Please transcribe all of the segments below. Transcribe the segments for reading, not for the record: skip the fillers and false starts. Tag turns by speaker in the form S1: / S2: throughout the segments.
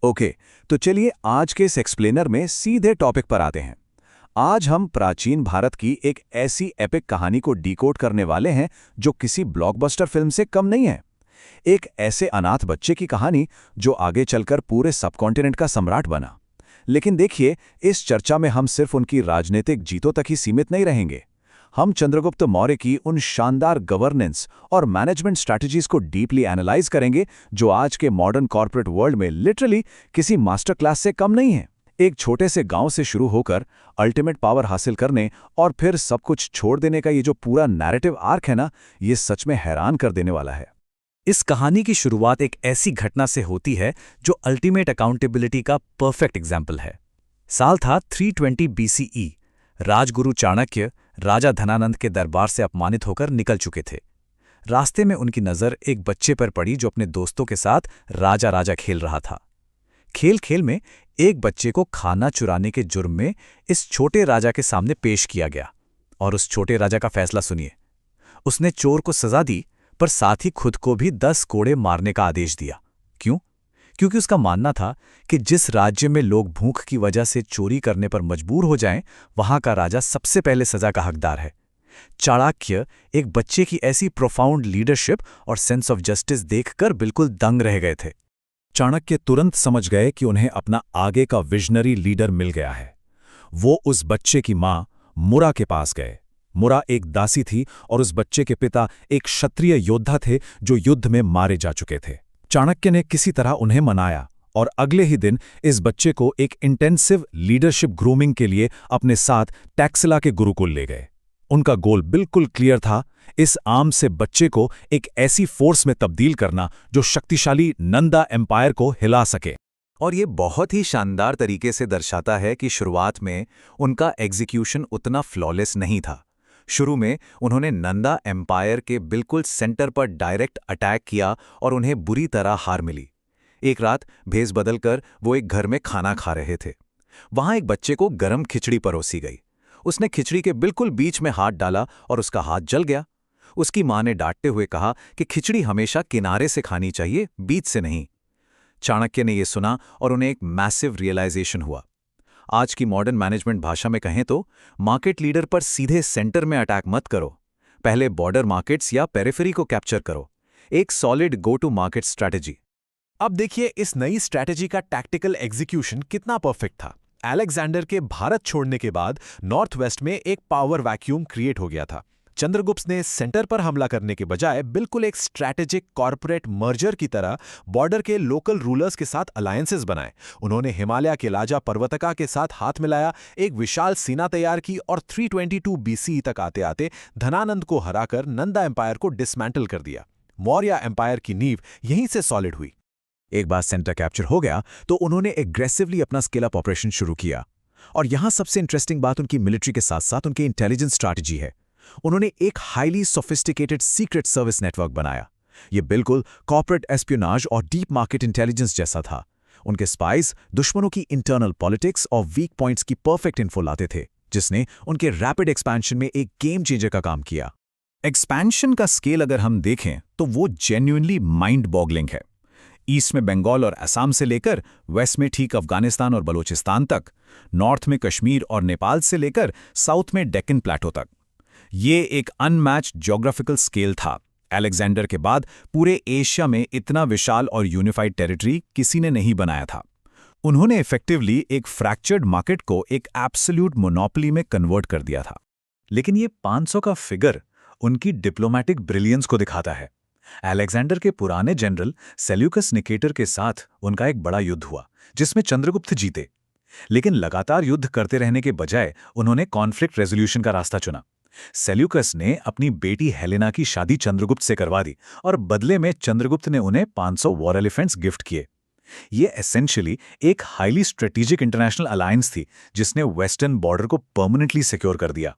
S1: Okay, तो चलिए आज के इस एक्सप्लेनर में सीधे टॉपिक पर आते हैं। आज हम प्राचीन भारत की एक ऐसी एपिक कहानी को डिकोड करने वाले हैं जो किसी ब्लॉकबस्टर फिल्म से कम नहीं है। एक ऐसे अनाथ बच्चे की कहानी जो आगे चलकर पूरे सबकॉन्टिनेंट का सम्राट बना। लेकिन देखिए, इस चर्चा में हम सिर्फ उनकी राजनीतिक जीतों तक ही सीमित नहीं रहेंगे। हम चंद्रगुप्त मौर्य की उन शानदार गवर्नेंस और मैनेजमेंट स्ट्रैटेजीज को डीपली एनालाइज करेंगे जो आज के मॉडर्न कॉर्पोरेट वर्ल्ड में लिटरली किसी मास्टर क्लास से कम नहीं है। एक छोटे से गांव से शुरू होकर अल्टीमेट पावर हासिल करने और फिर सब कुछ छोड़ देने का ये जो पूरा नैरेटिव आर्क है ना, ये सच में हैरान कर देने वाला है।
S2: इस कहानी की शुरुआत एक ऐसी घटना से होती है जो अल्टीमेट अकाउंटेबिलिटी का परफेक्ट एग्जाम्पल है। साल था 320 BCE। राजगुरु चाणक्य राजा धनानंद के दरबार से अपमानित होकर निकल चुके थे। रास्ते में उनकी नज़र एक बच्चे पर पड़ी जो अपने दोस्तों के साथ राजा राजा खेल रहा था। खेल खेल में एक बच्चे को खाना चुराने के जुर्म में इस छोटे राजा के सामने पेश किया गया। और उस छोटे राजा का फैसला सुनिए। उसने चोर को सजा दी, पर साथ ही खुद को भी 10 कोड़े मारने का आदेश दिया। क्यों? क्योंकि उसका मानना था कि जिस राज्य में लोग भूख की वजह से चोरी करने पर मजबूर हो जाएं, वहां का राजा सबसे पहले सजा का हकदार है। चाणक्य एक बच्चे की ऐसी प्रोफाउंड लीडरशिप और सेंस ऑफ जस्टिस देखकर बिल्कुल दंग रह गए थे।
S1: चाणक्य तुरंत समझ गए कि उन्हें अपना आगे का विजनरी लीडर मिल गया है। वो उस बच्चे की मां मुरा के पास गए। मुरा एक दासी थी और उस बच्चे के पिता एक क्षत्रिय योद्धा थे जो युद्ध में मारे जा चुके थे। चाणक्य ने किसी तरह उन्हें मनाया और अगले ही दिन इस बच्चे को एक इंटेंसिव लीडरशिप ग्रूमिंग के लिए अपने साथ टैक्सिला के गुरुकुल ले गए। उनका गोल बिल्कुल क्लियर था, इस आम से बच्चे को एक ऐसी फोर्स में तब्दील करना जो शक्तिशाली नंदा एम्पायर को हिला सके।
S2: और ये बहुत ही शानदार तरीके से दर्शाता है कि शुरुआत में उनका एग्जीक्यूशन उतना फ्लॉलेस नहीं था। शुरू में उन्होंने नंदा एम्पायर के बिल्कुल सेंटर पर डायरेक्ट अटैक किया और उन्हें बुरी तरह हार मिली। एक रात भेस बदलकर वो एक घर में खाना खा रहे थे। वहां एक बच्चे को गरम खिचड़ी परोसी गई। उसने खिचड़ी के बिल्कुल बीच में हाथ डाला और उसका हाथ जल गया। उसकी मां ने डांटते हुए कहा कि खिचड़ी हमेशा किनारे से खानी चाहिए, बीच से नहीं। चाणक्य ने यह सुना और उन्हें एक मैसिव रियलाइजेशन हुआ। आज की मॉडर्न मैनेजमेंट भाषा में कहें तो मार्केट लीडर पर सीधे सेंटर में अटैक मत करो। पहले बॉर्डर मार्केट्स या पेरिफेरी को कैप्चर करो। एक solid go to market strategy.
S3: अब देखिए इस नई स्ट्रैटेजी का टैक्टिकल एग्जीक्यूशन कितना परफेक्ट था। अलेक्जेंडर के भारत छोड़ने के बाद नॉर्थ वेस्ट में एक पावर वैक्यूम क्रिएट हो गया था। चंद्रगुप्त ने सेंटर पर हमला करने के बजाय बिल्कुल एक स्ट्रैटेजिक कॉर्पोरेट मर्जर की तरह बॉर्डर के लोकल रूलर्स के साथ अलायंसेस बनाए। उन्होंने हिमालय के लाजा पर्वतका के साथ हाथ मिलाया, एक विशाल सेना तैयार की और 322 BCE तक आते आते धनानंद को हराकर नंदा एम्पायर को डिसमेंटल कर दिया। मौर्य एम्पायर की नींव यहीं से सॉलिड हुई।
S1: एक बार सेंटर कैप्चर हो गया तो उन्होंने एग्रेसिवली अपना स्केल अप ऑपरेशन शुरू किया। और यहां सबसे इंटरेस्टिंग बात उनकी मिलिट्री के साथ साथ उनकी इंटेलिजेंस स्ट्रैटेजी है। उन्होंने एक highly sophisticated secret service network बनाया। यह बिल्कुल कॉर्पोरेट एस्पियोनाज और डीप मार्केट इंटेलिजेंस जैसा था। उनके स्पाइस दुश्मनों की इंटरनल पॉलिटिक्स और वीक पॉइंट्स की परफेक्ट इन्फो लाते थे, जिसने उनके रैपिड एक्सपेंशन में एक गेम चेंजर का काम किया। एक्सपेंशन का स्केल अगर हम देखें तो वो जेन्युइनली माइंड बॉगलिंग है। ईस्ट में बंगाल और असम से लेकर वेस्ट में ठीक अफगानिस्तान और बलूचिस्तान तक, नॉर्थ में कश्मीर और नेपाल से लेकर साउथ में डेक्कन प्लेटो तक। ये एक अनमैच्ड ज्योग्राफिकल स्केल था। अलेक्जेंडर के बाद पूरे एशिया में इतना विशाल और यूनिफाइड टेरिटरी किसी ने नहीं बनाया था। उन्होंने इफेक्टिवली एक फ्रैक्चर्ड मार्केट को एक एब्सोल्यूट मोनोपोली में कन्वर्ट कर दिया था।
S2: लेकिन ये 500 का फिगर उनकी डिप्लोमैटिक ब्रिलियंस को दिखाता है। अलेक्जेंडर के पुराने जनरल सेल्यूकस निकेटर के साथ उनका एक बड़ा युद्ध हुआ जिसमें चंद्रगुप्त जीते। लेकिन लगातार युद्ध करते रहने के बजाय उन्होंने कॉन्फ्लिक्ट रेजोल्यूशन का रास्ता चुना। सेल्यूकस ने अपनी बेटी हेलेना की शादी चंद्रगुप्त से करवा दी और बदले में चंद्रगुप्त ने उन्हें 500 वॉर एलिफेंट्स गिफ्ट किए। ये एसेंशियली एक हाईली स्ट्रेटेजिक इंटरनेशनल अलायंस थी जिसने वेस्टर्न बॉर्डर को परमानेंटली सिक्योर कर दिया।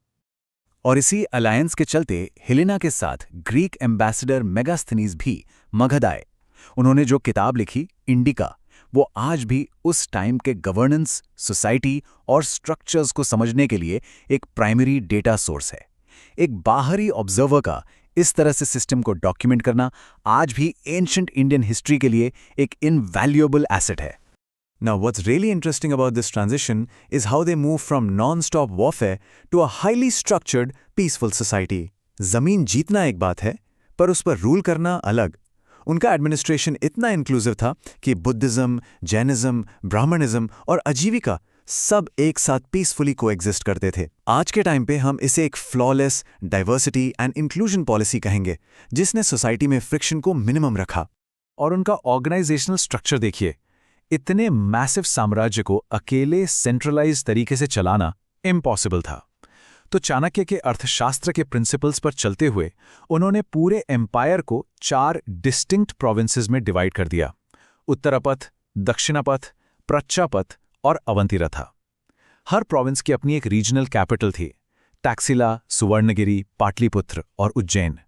S1: और इसी अलायंस के चलते हेलेना के साथ ग्रीक एम्बेसडर मेगास्थनीज भी मगध आए। उन्होंने जो किताब लिखी इंडिका, वो आज भी उस टाइम के गवर्नेंस, सोसाइटी और स्ट्रक्चर्स को समझने के लिए एक प्राइमरी डेटा सोर्स है। एक बाहरी ऑब्जर्वर का इस तरह से सिस्टम को डॉक्यूमेंट करना आज भी एंशिएंट इंडियन हिस्ट्री के लिए एक इनवैल्यूएबल एसेट है। Now, what's really interesting about this transition is how they move from non-stop warfare to a highly structured, peaceful society. जमीन जीतना एक बात है, पर उस पर रूल करना अलग। उनका एडमिनिस्ट्रेशन इतना इंक्लूसिव था कि बुद्धिज्म, जैनिज्म, ब्राह्मणिज्म और आजीविका सब एक साथ पीसफुली कोएग्जिस्ट करते थे। आज के टाइम पे हम इसे एक flawless diversity and inclusion policy कहेंगे, जिसने सोसाइटी में फ्रिक्शन को मिनिमम रखा।
S3: और उनका ऑर्गेनाइजेशनल स्ट्रक्चर देखिए, इतने मैसिव साम्राज्य को अकेले सेंट्रलाइज तरीके से चलाना इम्पॉसिबल था। तो चाणक्य के अर्थशास्त्र के प्रिंसिपल्स पर चलते हुए उन्होंने पूरे एम्पायर को 4 डिस्टिंक्ट प्रोविंसेस में डिवाइड कर दिया: उत्तरापथ, दक्षिणापथ, प्रच्छापथ और अवंतिरथा। हर प्रोविंस की अपनी एक रीजनल कैपिटल थी: टैक्सिला, सुवर्णगिरी, पाटलिपुत्र और उज्जैन।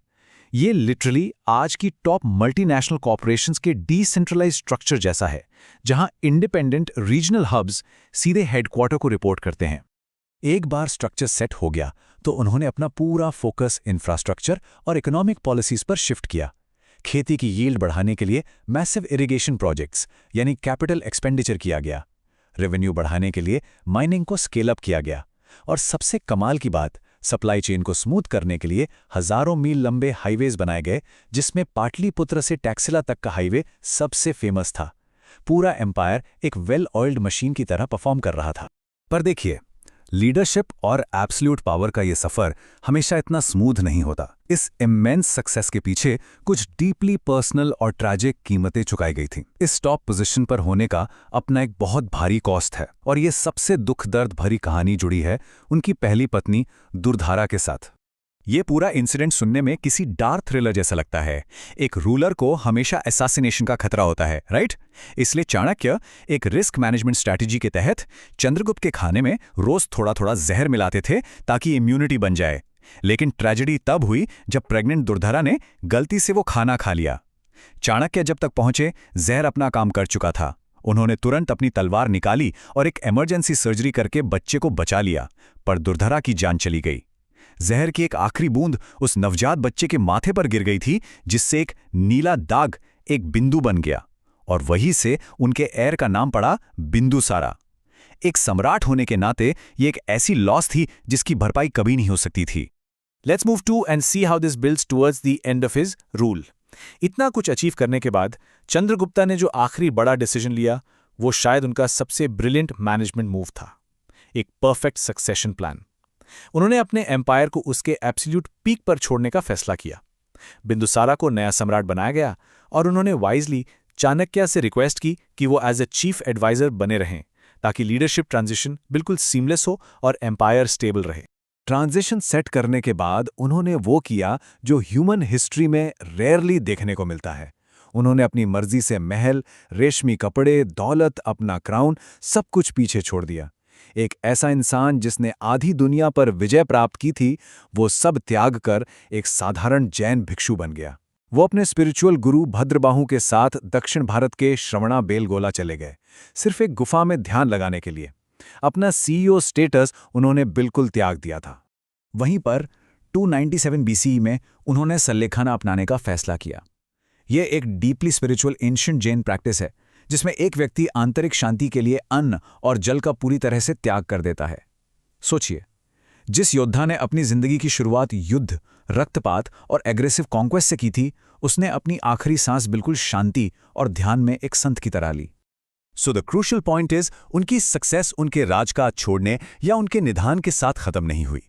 S3: ये लिटरली आज की टॉप मल्टीनेशनल कॉर्पोरेशंस के डिसेंट्रलाइज्ड स्ट्रक्चर जैसा है, जहां इंडिपेंडेंट रीजनल हब्स सीधे हेडक्वार्टर को रिपोर्ट करते हैं।
S1: एक बार स्ट्रक्चर सेट हो गया तो उन्होंने अपना पूरा फोकस इंफ्रास्ट्रक्चर और इकोनॉमिक पॉलिसीज पर शिफ्ट किया। खेती की यील्ड बढ़ाने के लिए मैसिव इरिगेशन प्रोजेक्ट्स यानी कैपिटल एक्सपेंडिचर किया गया। रेवेन्यू बढ़ाने के लिए माइनिंग को स्केल अप किया गया। और सबसे कमाल की बात, सप्लाई चेन को स्मूथ करने के लिए हजारों मील लंबे हाईवेज बनाए गए, जिसमें पाटलिपुत्र से टैक्सिला तक का हाईवे सबसे फेमस था। पूरा एम्पायर एक वेल ऑयल्ड मशीन की तरह परफॉर्म कर रहा था।
S2: पर देखिए, लीडरशिप और एब्सोल्यूट पावर का ये सफर हमेशा इतना स्मूथ नहीं होता। इस इमेंस सक्सेस के पीछे कुछ डीपली पर्सनल और ट्रैजिक कीमतें चुकाई गई थीं। इस टॉप पोजीशन पर होने का अपना एक बहुत भारी कॉस्ट है, और ये सबसे दुख दर्द भरी कहानी जुड़ी है उनकी पहली पत्नी दुर्धारा के साथ। ये पूरा इंसिडेंट सुनने में किसी डार्क थ्रिलर जैसा लगता है। एक रूलर को हमेशा असैसिनेशन का खतरा होता है, राइट? इसलिए चाणक्य एक रिस्क मैनेजमेंट स्ट्रैटेजी के तहत चंद्रगुप्त के खाने में रोज थोड़ा थोड़ा जहर मिलाते थे ताकि इम्यूनिटी बन जाए। लेकिन ट्रेजेडी तब हुई जब प्रेग्नेंट दुर्धारा ने गलती से वो खाना खा लिया। चाणक्य जब तक पहुंचे, जहर अपना काम कर चुका था। उन्होंने तुरंत अपनी तलवार निकाली और एक इमरजेंसी सर्जरी करके बच्चे को बचा लिया, पर दुर्धारा की जान चली गई। जहर की एक आखिरी बूंद उस नवजात बच्चे के माथे पर गिर गई थी, जिससे एक नीला दाग एक बिंदु बन गया, और वहीं से उनके एयर का नाम पड़ा बिंदुसारा। एक सम्राट होने के नाते ये एक ऐसी लॉस थी जिसकी भरपाई कभी नहीं हो सकती थी।
S3: Let's move to and see how this builds towards the end of his rule. इतना कुछ अचीव करने के बाद चंद्रगुप्ता ने जो आखिरी बड़ा डिसीजन लिया, वो शायद उनका सबसे ब्रिलियंट मैनेजमेंट मूव था, एक परफेक्ट सक्सेशन प्लान। उन्होंने अपने एम्पायर को उसके एब्सोल्यूट पीक पर छोड़ने का फैसला किया। बिंदुसारा को नया सम्राट बनाया गया, और उन्होंने वाइजली चाणक्य से रिक्वेस्ट की कि वो एज ए चीफ एडवाइजर बने रहें, ताकि लीडरशिप ट्रांजिशन बिल्कुल सीमलेस हो और एम्पायर स्टेबल रहे।
S1: ट्रांजिशन सेट करने के बाद उन्होंने वो किया जो ह्यूमन हिस्ट्री में रेयरली देखने को मिलता है। उन्होंने अपनी मर्जी से महल, रेशमी कपड़े, दौलत, अपना क्राउन सब कुछ पीछे छोड़ दिया। एक ऐसा इंसान जिसने आधी दुनिया पर विजय प्राप्त की थी, वो सब त्याग कर एक साधारण जैन भिक्षु बन गया। वो अपने स्पिरिचुअल गुरु भद्रबाहु के साथ दक्षिण भारत के श्रवणा बेलगोला चले गए, सिर्फ एक गुफा में ध्यान लगाने के लिए। अपना सीईओ स्टेटस उन्होंने बिल्कुल त्याग दिया था। वहीं पर 297 बीसीई में उन्होंने सल्लेखाना अपनाने का फैसला किया। यह एक deeply spiritual ancient Jain practice है, जिसमें एक व्यक्ति आंतरिक शांति के लिए अन्न और जल का पूरी तरह से त्याग कर देता है। सोचिए, जिस योद्धा ने अपनी जिंदगी की शुरुआत युद्ध, रक्तपात और एग्रेसिव कॉन्क्वेस्ट से की थी, उसने अपनी आखिरी सांस बिल्कुल शांति और ध्यान में एक संत की तरह ली।
S2: So the crucial point is, उनकी सक्सेस उनके राजकाज छोड़ने या उनके निधान के साथ खत्म नहीं हुई।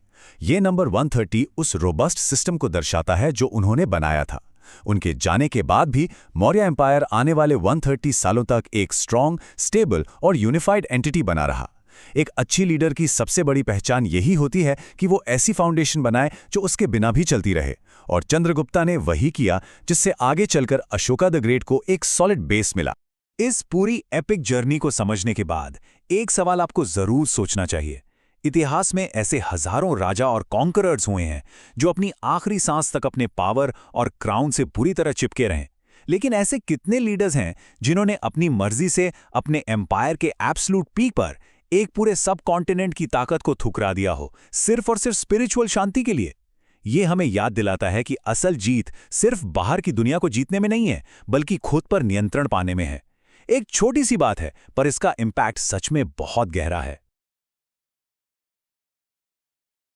S2: ये नंबर 130 उस रोबस्ट सिस्टम को दर्शाता है जो उन्होंने बनाया था। उनके जाने के बाद भी मौर्य एम्पायर आने वाले 130 सालों तक एक स्ट्रॉन्ग, स्टेबल और यूनिफाइड एंटिटी बना रहा। एक अच्छी लीडर की सबसे बड़ी पहचान यही होती है कि वो ऐसी फाउंडेशन बनाए जो उसके बिना भी चलती रहे, और चंद्रगुप्ता ने वही किया, जिससे आगे चलकर अशोका द ग्रेट को एक सॉलिड बेस मिला। इस पूरी एपिक जर्नी को समझने के बाद एक सवाल आपको जरूर सोचना चाहिए। इतिहास में ऐसे हजारों राजा और कॉन्करर्स हुए हैं जो अपनी आखिरी सांस तक अपने पावर और क्राउन से पूरी तरह चिपके रहे, लेकिन ऐसे कितने लीडर्स हैं जिन्होंने अपनी मर्जी से अपने एम्पायर के एब्सोल्यूट पीक पर एक पूरे सब कॉन्टिनेंट की ताकत को ठुकरा दिया हो, सिर्फ और सिर्फ स्पिरिचुअल शांति के लिए? ये हमें याद दिलाता है कि असल जीत सिर्फ बाहर की दुनिया को जीतने में नहीं है, बल्कि खुद पर नियंत्रण पाने में है। एक छोटी सी बात है, पर इसका इम्पैक्ट सच में बहुत गहरा है।